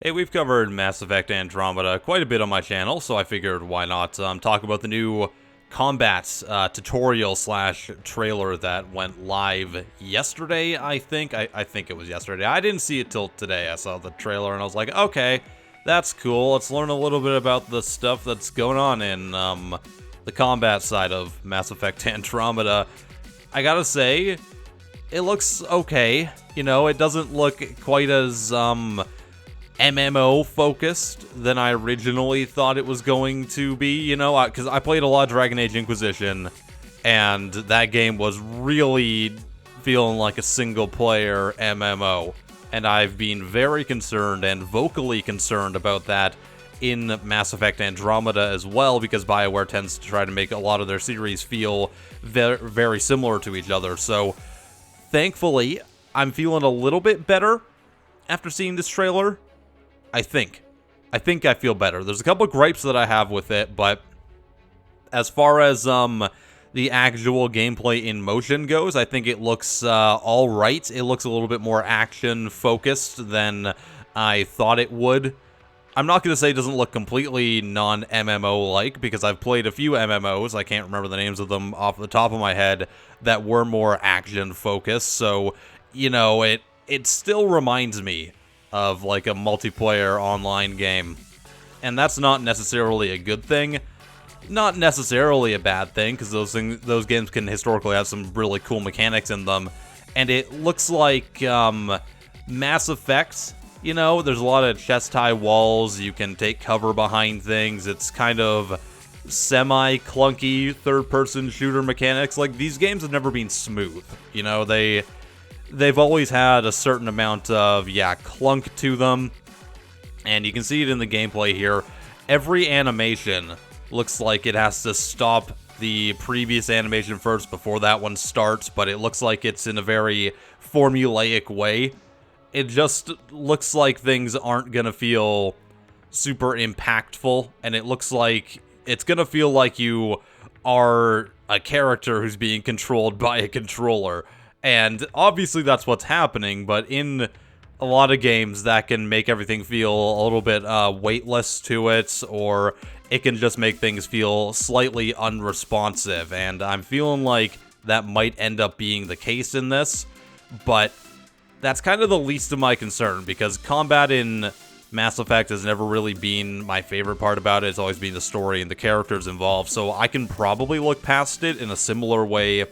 Hey, we've covered Mass Effect Andromeda quite a bit on my channel, so I figured why not talk about the new combat tutorial slash trailer that went live yesterday, I think. I think it was yesterday. I didn't see it till today. I saw the trailer and I was like, okay, that's cool. Let's learn a little bit about the stuff that's going on in the combat side of Mass Effect Andromeda. I gotta say, it looks okay. You know, it doesn't look quite as MMO focused than I originally thought it was going to be, you know, because I played a lot of Dragon Age Inquisition, and that game was really feeling like a single player MMO, and I've been very concerned and vocally concerned about that in Mass Effect Andromeda as well, because BioWare tends to try to make a lot of their series feel very similar to each other. So thankfully I'm feeling a little bit better after seeing this trailer. I think I feel better. There's a couple of gripes that I have with it, but as far as the actual gameplay in motion goes, I think it looks all right. It looks a little bit more action focused than I thought it would. I'm not going to say it doesn't look completely non-MMO like, because I've played a few MMOs, I can't remember the names of them off the top of my head, that were more action focused. So, you know, it still reminds me of like a multiplayer online game, and that's not necessarily a good thing, not necessarily a bad thing, because those games can historically have some really cool mechanics in them. And it looks like Mass Effect, you know, there's a lot of chest high walls, you can take cover behind things, it's kind of semi-clunky third-person shooter mechanics. Like, these games have never been smooth, you know, they've always had a certain amount of, clunk to them, and you can see it in the gameplay here. Every animation looks like it has to stop the previous animation first before that one starts, but it looks like it's in a very formulaic way. It just looks like things aren't gonna feel super impactful, and it looks like it's gonna feel like you are a character who's being controlled by a controller. And obviously that's what's happening, but in a lot of games that can make everything feel a little bit weightless to it, or it can just make things feel slightly unresponsive, and I'm feeling like that might end up being the case in this, but that's kind of the least of my concern, because combat in Mass Effect has never really been my favorite part about it. It's always been the story and the characters involved, so I can probably look past it in a similar way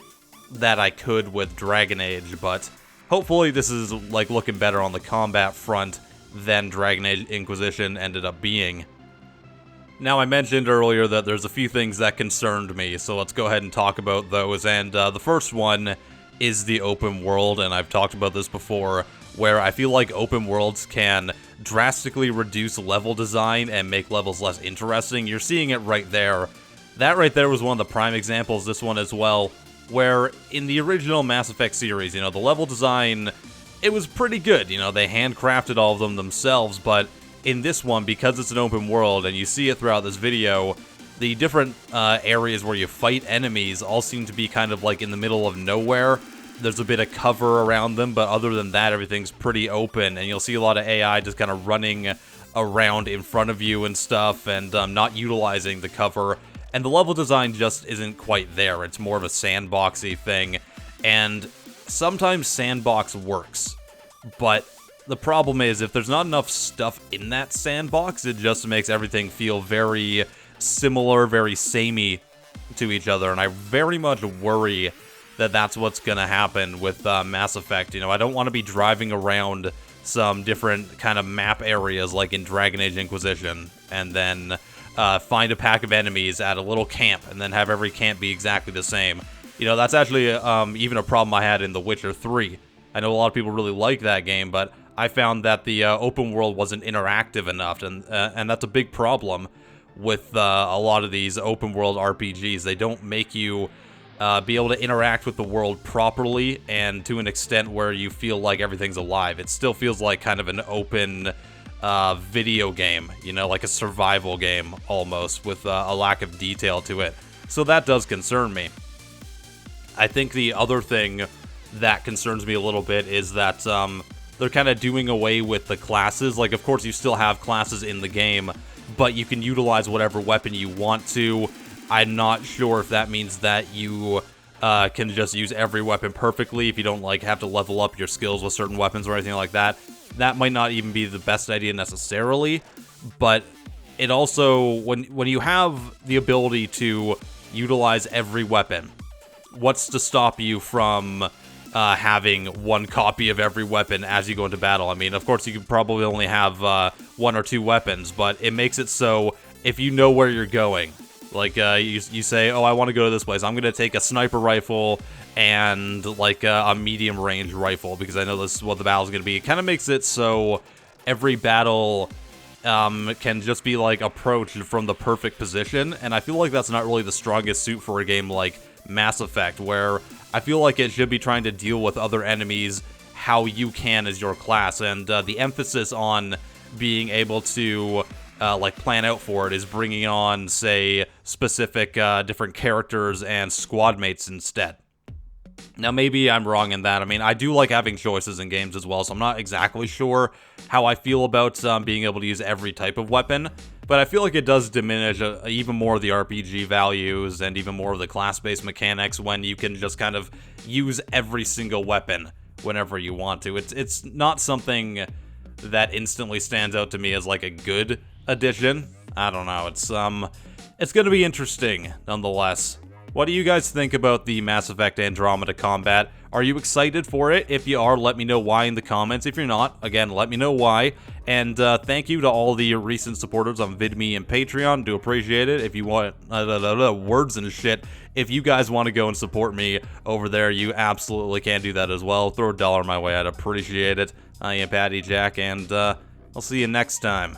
that I could with Dragon Age, but hopefully this is like looking better on the combat front than Dragon Age Inquisition ended up being. Now, I mentioned earlier that there's a few things that concerned me, so let's go ahead and talk about those, and the first one is the open world, and I've talked about this before, where I feel like open worlds can drastically reduce level design and make levels less interesting. You're seeing it right there. That right there was one of the prime examples, this one as well, where in the original Mass Effect series, you know, the level design, it was pretty good. You know, they handcrafted all of them themselves, but in this one, because it's an open world, and you see it throughout this video, the different areas where you fight enemies all seem to be kind of like in the middle of nowhere. There's a bit of cover around them, but other than that, everything's pretty open, and you'll see a lot of AI just kind of running around in front of you and stuff, and not utilizing the cover. And the level design just isn't quite there. It's more of a sandboxy thing, and sometimes sandbox works, but the problem is if there's not enough stuff in that sandbox, it just makes everything feel very similar, very samey to each other, and I very much worry that that's what's gonna happen with Mass Effect. You know, I don't want to be driving around some different kind of map areas like in Dragon Age Inquisition, and then find a pack of enemies at a little camp, and then have every camp be exactly the same. You know, that's actually even a problem I had in The Witcher 3. I know a lot of people really like that game, but I found that the open world wasn't interactive enough, and that's a big problem with a lot of these open world RPGs. They don't make you be able to interact with the world properly, and to an extent where you feel like everything's alive. It still feels like kind of an open video game, you know, like a survival game almost, with a lack of detail to it. So that does concern me. I think the other thing that concerns me a little bit is that the they're kind of doing away with the classes. Like, of course, you still have classes in the game, but you can utilize whatever weapon you want to. I'm not sure if that means that you can just use every weapon perfectly if you don't, like, have to level up your skills with certain weapons or anything like that. That might not even be the best idea necessarily, but it also, when you have the ability to utilize every weapon, what's to stop you from having one copy of every weapon as you go into battle? I mean, of course, you could probably only have 1 or 2 weapons, but it makes it so if you know where you're going, like, you say, oh, I want to go to this place, I'm going to take a sniper rifle and, like, a medium-range rifle, because I know this is what the battle's going to be. It kind of makes it so every battle can just be, like, approached from the perfect position, and I feel like that's not really the strongest suit for a game like Mass Effect, where I feel like it should be trying to deal with other enemies how you can as your class, and the emphasis on being able to like, plan out for it is bringing on, say, specific different characters and squad mates instead. Now, maybe I'm wrong in that. I mean, I do like having choices in games as well, so I'm not exactly sure how I feel about being able to use every type of weapon, but I feel like it does diminish even more of the RPG values and even more of the class-based mechanics when you can just kind of use every single weapon whenever you want to. It's not something that instantly stands out to me as, like, a good addition. I don't know. It's going to be interesting nonetheless. What do you guys think about the Mass Effect Andromeda combat? Are you excited for it? If you are, let me know why in the comments. If you're not, again, let me know why. And thank you to all the recent supporters on VidMe and Patreon. Do appreciate it. If you want words and shit, if you guys want to go and support me over there, you absolutely can do that as well. Throw $1 my way. I'd appreciate it. I am PattyJack, and I'll see you next time.